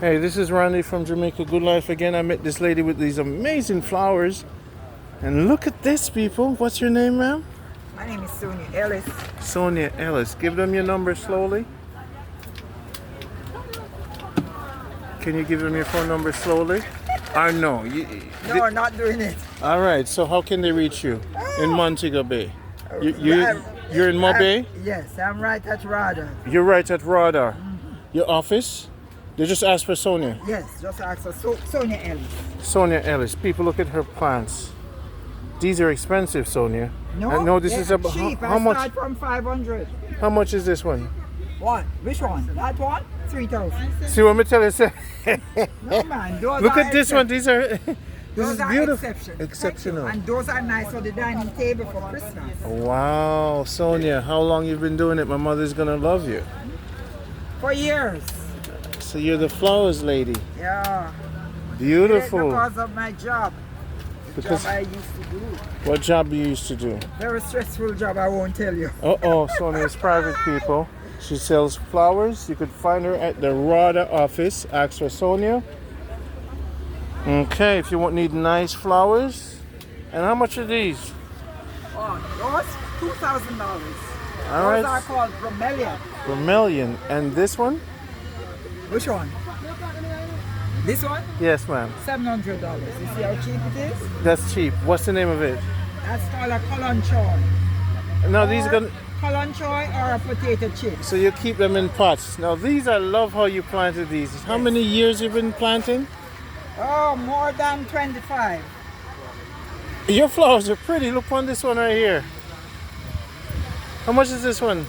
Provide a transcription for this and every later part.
Hey, this is Randy from Jamaica Good Life again. I met this lady with these amazing flowers. And look at this, people. What's your name, ma'am? My name is Sonia Ellis. Sonia Ellis. Give them your number slowly. Can you give them your phone number slowly? Or no? No, I'm not doing it. All right. So how can they reach you in Montego Bay? You're in Montego Bay? Yes, I'm right at RADA. You're right at RADA. Your office? They just asked for Sonia. Yes, just ask for Sonia Ellis. Sonia Ellis. People, look at her plants. These are expensive, Sonia. No, this is about cheap. how much? Start from 500. How much is this one? What? Which one? That one? 3,000. See what me tell you, say? No man, those Look are at this one. These are. This those is are beautiful. Exceptional. And those are nice for the dining table for Christmas. Wow, Sonia, how long you've been doing it? My mother's gonna love you. For years. So you're the flowers lady. Yeah. Beautiful. Because of my job. Because job I used to do. What job you used to do? Very stressful job, I won't tell you. Uh-oh, Sonia's private people. She sells flowers. You could find her at the RADA office. Ask for Sonia. Okay, if you need nice flowers. And how much are these? Oh, those $2,000. All right. Those are called Vermilion. Vermilion. And this one? Which one? This one? Yes, ma'am. $700. You see how cheap it is? That's cheap. What's the name of it? That's called a Kalanchoe. Now these are gonna. Kalanchoe or a potato chip. So you keep them in pots. Now these, I love how you planted these. How many years you've been planting? Oh, more than 25. Your flowers are pretty. Look on this one right here. How much is this one?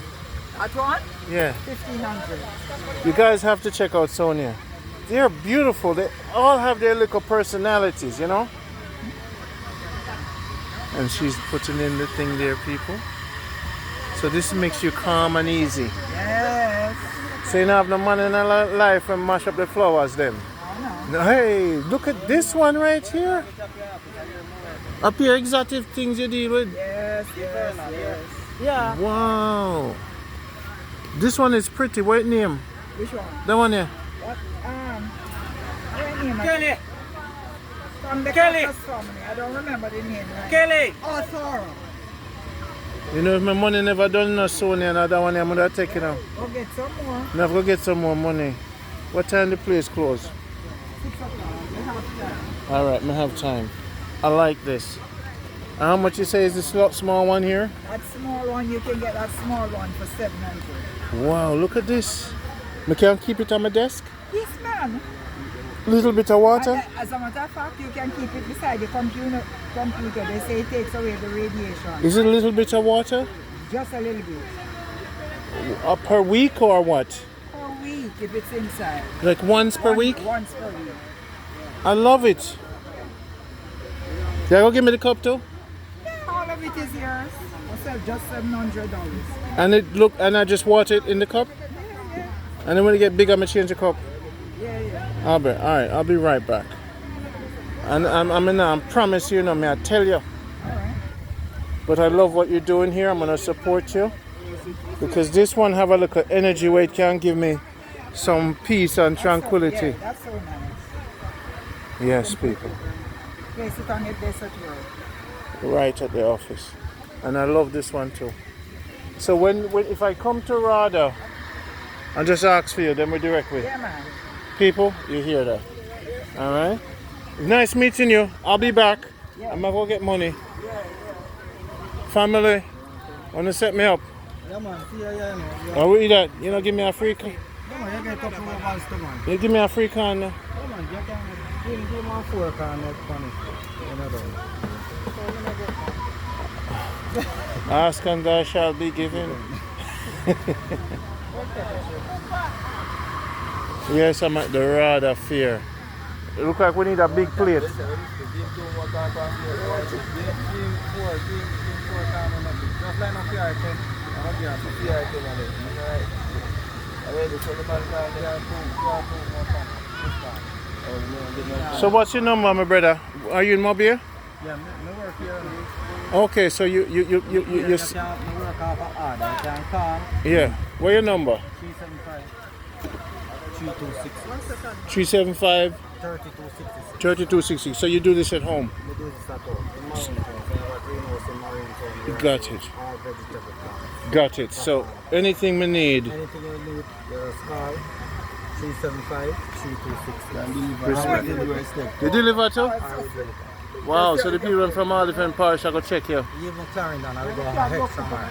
That one? Yeah. $1,500. You guys have to check out Sonia. They're beautiful. They all have their little personalities, you know? And she's putting in the thing there, people. So this makes you calm and easy. Yes. So you don't have no money in your life and mash up the flowers then. No. Hey, look at this one right here. Up here, exotic things you deal with. Yes, yes, yes. Yeah. Wow. This one is pretty. What name? Which one? The one here. What? What name? Kelly. From the Kelly. Cactus family. I don't remember the name. Right? Kelly. Oh, Thora. You know, if my money never done no Sonia, another one I'm gonna take it now. Go get some more. Never go get some more money. What time the place close? 6 o'clock. We have time. All right, I have time. I like this. And how much you say is this small one here? That small one, you can get that small one for 700. Wow, look at this. I can keep it on my desk. Yes, man. Little bit of water. And, as a matter of fact, you can keep it beside the computer. They say it takes away the radiation. Is it a little bit of water? Just a little bit. Per week or what? Per week, if it's inside. Like once per week? Once per week. I love it. Can I go give me the cup too? All of it is yours. I said just $700. And I just water it in the cup? Yeah. And then when it get big, I'm gonna change the cup. Yeah. All right, I'll be right back. And I promise you, no, I tell you. All right. But I love what you're doing here. I'm gonna support you because this one have a little energy where it can give me some peace and tranquility. Yeah, that's so nice. Yes, people. Place it on your desk at work. Right at the office, and I love this one too. So when if I come to RADA, I just ask for you, then we directly. Yeah, man. People, you hear that? All right. Nice meeting you. I'll be back. Yeah. I'm gonna go get money. Family, wanna set me up? Yeah, man. Yeah. Or we that? You know, give me a free can. Yeah, man. You get a couple of hours to man. You give me a free can now. Yeah, man. You can give me a 4 can net funny. Ask and thou shalt be given. Yes, I'm at the RADA fair. It looks like we need a big plate. So what's your number, my brother? Are you in Mobile? Yeah, I work here. Okay, so you I work off of RADA. I can call yeah. What's your number? 375 3260. 375 3260. 3260. So you do this at home? We do this at home. In my own town. So I have a greenhouse in my own town. Got it. All vegetable plants. Got it. So anything we need. Anything you need, there's call 375 3260. Respect. Respect. You deliver too? I will deliver. Wow, so the people from all different parishes I go check you. Even Clarendon, I will go ahead somewhere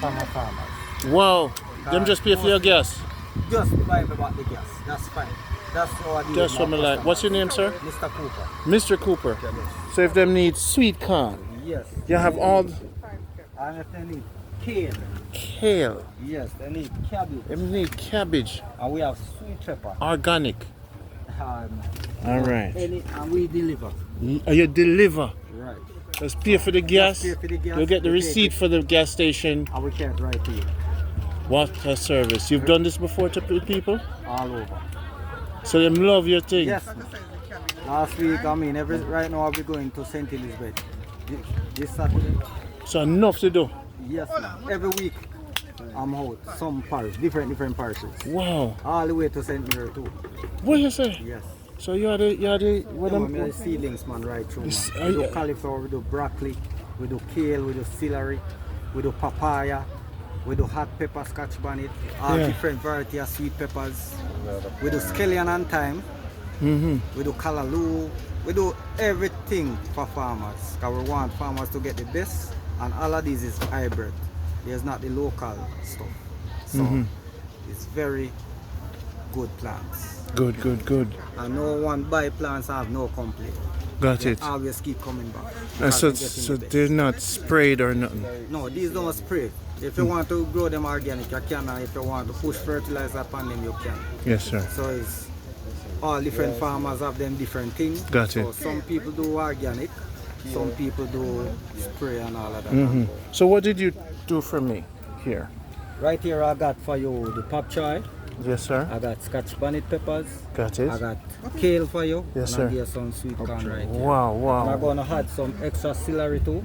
from a farmers. Wow. Them just pay for your gas. Just buy me about the gas. That's fine. That's all I do. That's from a line. What's your name, sir? Mr. Cooper. Mr. Cooper. So if them need sweet corn, Yes. you have all And if they need kale. kale. Yes, they need cabbage. Them need cabbage. And we have sweet pepper. Organic. All right. And we deliver. You deliver. Right. Just pay for the gas. Just pay for the gas, You'll get the we take receipt it. for the gas station. And we can't write to you. What a service. You've done this before to people? All over. So them love your thing. Yes. Last week, right now I'll be going to St. Elizabeth. This Saturday. So enough to do. Yes, ma'am. Every week I'm out. Some parish, different parishes. Wow. All the way to St. Mary too. What you say? Yes. So you're the what Yeah, I'm man, we are seedlings, man, right through. This- Man. We do cauliflower, we do broccoli, we do kale, we do celery, we do papaya, we do hot pepper, Scotch Bonnet, all Yeah. different variety of sweet peppers. We do scallion and thyme. Mm-hmm. We do callaloo. We do everything for farmers. Cause we want farmers to get the best, and all of these is hybrid. There's not the local stuff. So it's very good plants. Good, good, good. And no one buy plants have no complaint. Got They it. always keep coming back. And because so, they're getting so the best. they're not sprayed or nothing. No, these don't spray. If you want to grow them organic, you can. And if you want to push fertilizer upon them, you can. Yes, sir. So it's all different farmers have them different things. Got so it. some people do organic, some people do spray and all of that. Mm-hmm. So what did you do for me here? Right here I got for you the pop choy, Yes, sir. I got Scotch Bonnet peppers, Got I it. got kale for you, Yes, and I sir. get some sweet corn right here. Wow, And I'm wow. gonna add some extra celery too.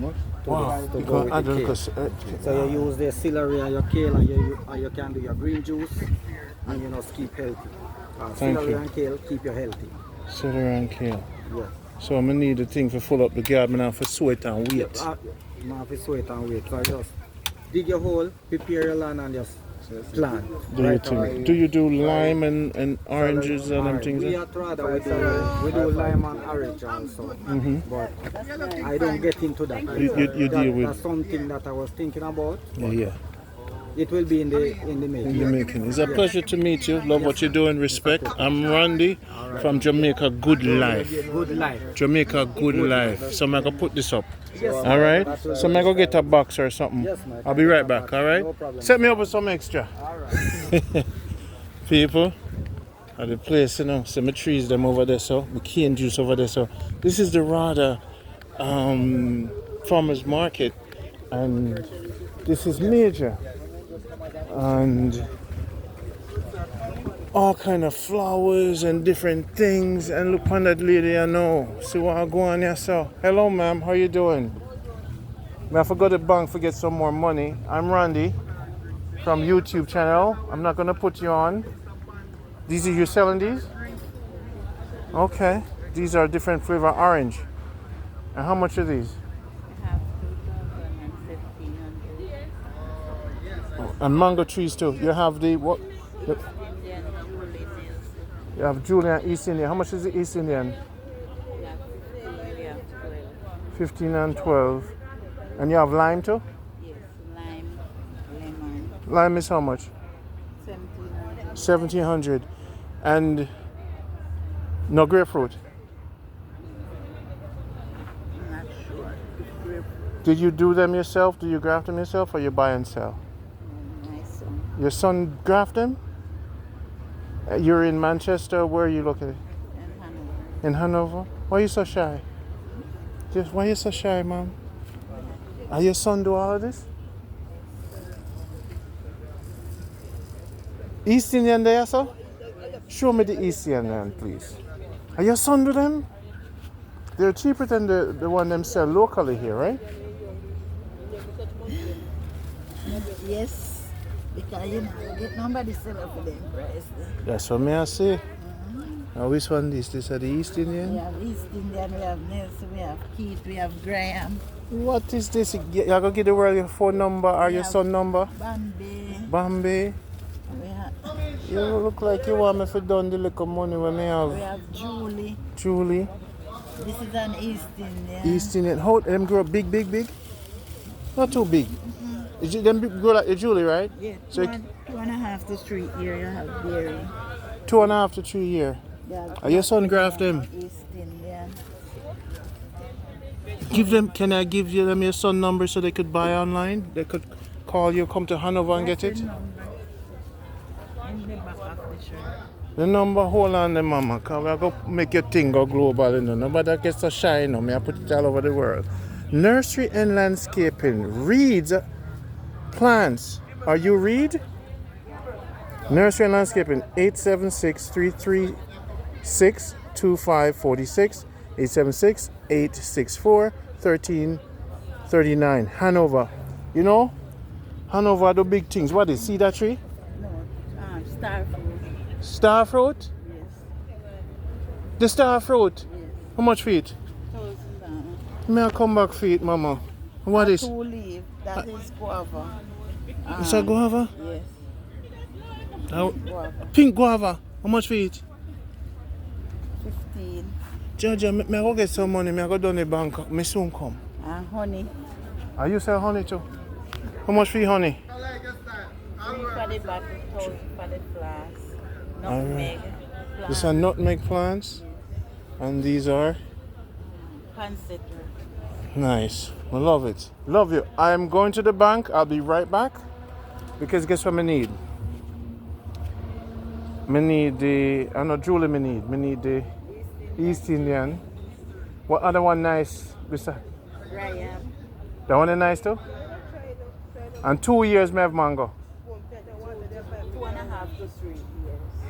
To Wow. this, to You go can add with a the little, kale. So you use the celery and your kale, and you can do your green juice, and you know keep healthy. Thank Celery you. and kale keep you healthy. celery and kale. Yes. So I'm gonna need a thing for full up the garden and for sweat and wait. You have to sweat and wait. So just dig your hole, prepare your land, and just plant. Do you Right think? away. Do you do lime and oranges and them Alright, things? We at RADA, we do lime and orange also. But I don't get into that. You deal with- That's something that I was thinking about. Yeah, yeah. It will be in the making. In the making. It's a pleasure to meet you. Love what you're doing. Respect. I'm Randy from Jamaica Good Life. Good life. Jamaica Good Life. So I'm gonna put this up. Yes, All right. So I'm gonna go get a box or something. Yes, ma'am. I'll be right back. All right. No problem. Set me up with some extra. Alright. People at the place, you know, some trees them over there, so the cane juice over there. So this is the RADA Farmers Market, and this is major, and all kind of flowers and different things. And look on that lady, I know. See what I go on here. So hello, ma'am. How you doing? I forgot the bank to get some more money. I'm Randy from YouTube channel. I'm not gonna put you on. These are you selling these? Okay. These are different flavor orange. And how much are these? Have 2,000 and 1,500. And mango trees too. You have the what? The, Indian Julie is you have Julian East Indian. How much is the East Indian? 15 and 12. And you have lime too? yes, lime, lemon, Lime is how much? 1,700. 1,700. And no grapefruit. I'm not sure. Grapefruit, Did you do them yourself? Do you graft them yourself or you buy and sell? my son, Your son graft them? You're in Manchester. Where are you located? and Hanover. In Hanover? Why are you so shy? Just why are you so shy, Mom? Are your son do all of this? East Indian there, sir? Show me the East Indian, please. Are your son do them? They're cheaper than the one them sell locally here, right? Yes, Because you know, get nobody sell it for them price. That's what I say. Now which one this? This are the East Indian? We have East Indian, we have Nelson, we have Keith, we have Graham. What is this? You gonna give the world your phone number or your have son number? Bombay. Bambi. We have, You look like you want me to done the little money when me we have have Julie. Julie. This is an East Indian. East Indian. How them grow up big, big, big? Not too big. Is it them grow like the Julie, right? Yeah, So 2.5 to 3 year you have dairy. 2.5 to 3 years. Yeah, Are your son graft them? East Indian. Give them. Can I give you them your son number so they could buy online? They could call you, come to Hanover and get it. In the back of the shirt. The number, hold on the mama, cause we are going to make your thing go global, you know. Nobody gets to shine, no. I put it all over the world. Nursery and landscaping. Reeds plants. Are you Reed? Nursery and landscaping. 876-336-2546. 876-864-1339. Hanover. You know? Hanover are the big things. What is cedar tree? No, star fruit. Star fruit? Yes. The star fruit? Yes. How much feet? $1,000. May I come back for it, mama? What is? 2 leaf. That is guava. Is that guava? Yes. Guava. Pink guava. How much for it? 15. Georgia, may I go get some money? May I go down the bank? Me soon come. And honey. Are you sell honey too? How much for your honey? 3 for the bottle, 1,000 for the flask. Alright. Nutmeg. These are nutmeg plants. And these are Pancetta. nice. I love it. Love you. I am going to the bank. I'll be right back. Because guess what I need? I need the, I know Julie I need the East Indian. What other one nice? Beside? Graham. That one is nice too? And 2 years me have mango. 2.5 to 3 years.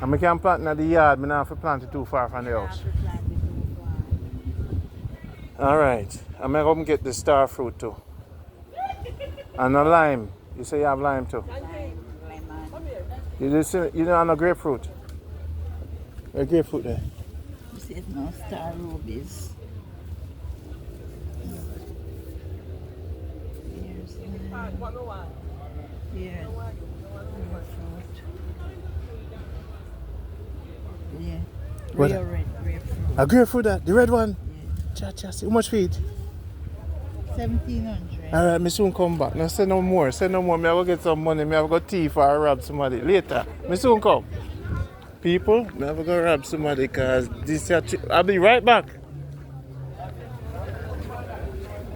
And I can plant in the yard, I don't have to plant it too far from the house. Alright. I'm going to get the star fruit too. And a lime. You say you have lime too? You don't have no grapefruit? A grapefruit there. You said no star rubies. Here's lime. Here. Grapefruit. Yeah. What? Real red grapefruit. A grapefruit, that, the red one? Yeah. Cha. How much feet? 1,700. Alright, me soon come back. Now say no more. Say no more. Me I go get some money. Me I go thief or rob somebody. Later. Me soon come. People, me I go rob somebody because this I'll be right back.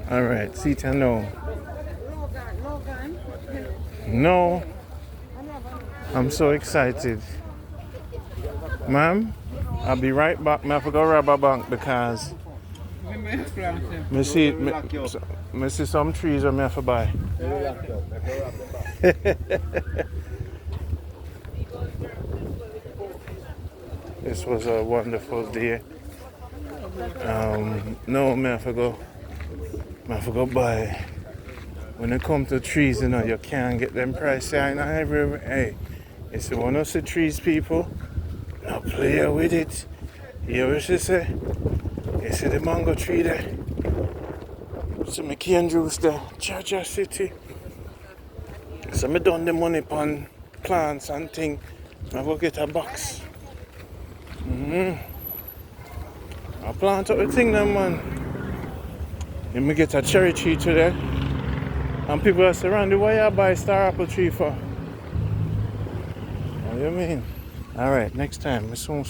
Alright, see it now. No. I'm so excited. Ma'am, I'll be right back. Me have to go rob a bank because me see some trees that me have to buy. This was a wonderful day. No, me have to go buy. When it comes to trees, you know, you can't get them prices everywhere. Hey, it's one of the trees, people. Now play with it. You hear what she say? You see the mango tree there? See my cane juice there. Georgia City. So I done the money on plants and things. I go get a box. I plant up the thing now, man. Let me get a cherry tree today. And people are surrounded. Why you buy star apple tree for? What do you mean? Alright, next time. Soon.